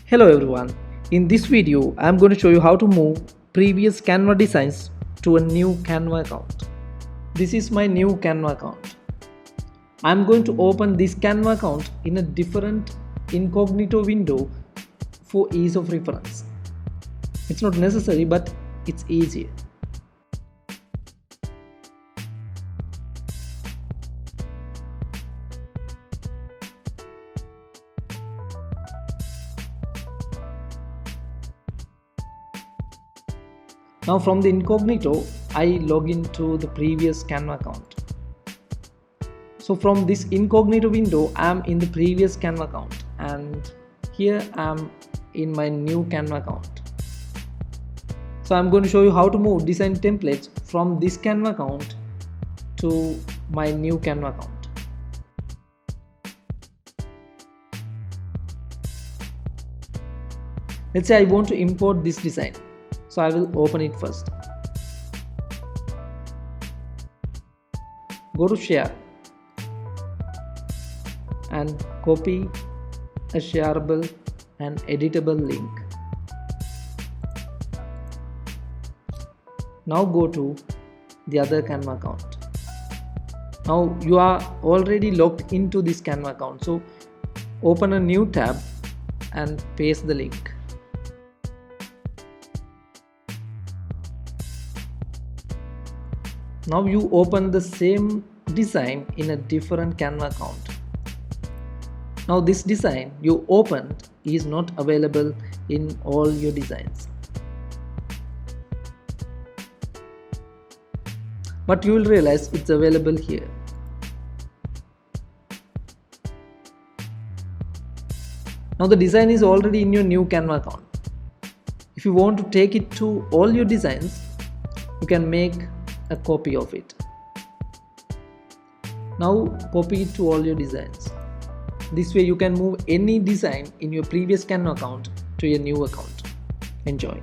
Hello everyone, in this video I am going to show you how to move previous Canva designs to a new Canva account. This is my new Canva account. I am going to open this Canva account in a different incognito window for ease of reference. It's not necessary, but it's easier. Now from the incognito, I log into the previous Canva account. So from this incognito window, I am in the previous Canva account, and here I am in my new Canva account. So I'm going to show you how to move design templates from this Canva account to my new Canva account. Let's say I want to import this design. So I will open it first. Go to share and copy a shareable and editable link. Now go to the other Canva account. Now you are already logged into this Canva account. So open a new tab and paste the link. Now you open the same design in a different Canva account. Now this design you opened is not available in all your designs, but you will realize it's available here. Now the design is already in your new Canva account. If you want to take it to all your designs, you can make a copy of it. Now copy it to all your designs. This way you can move any design in your previous Canva account to your new account. Enjoy.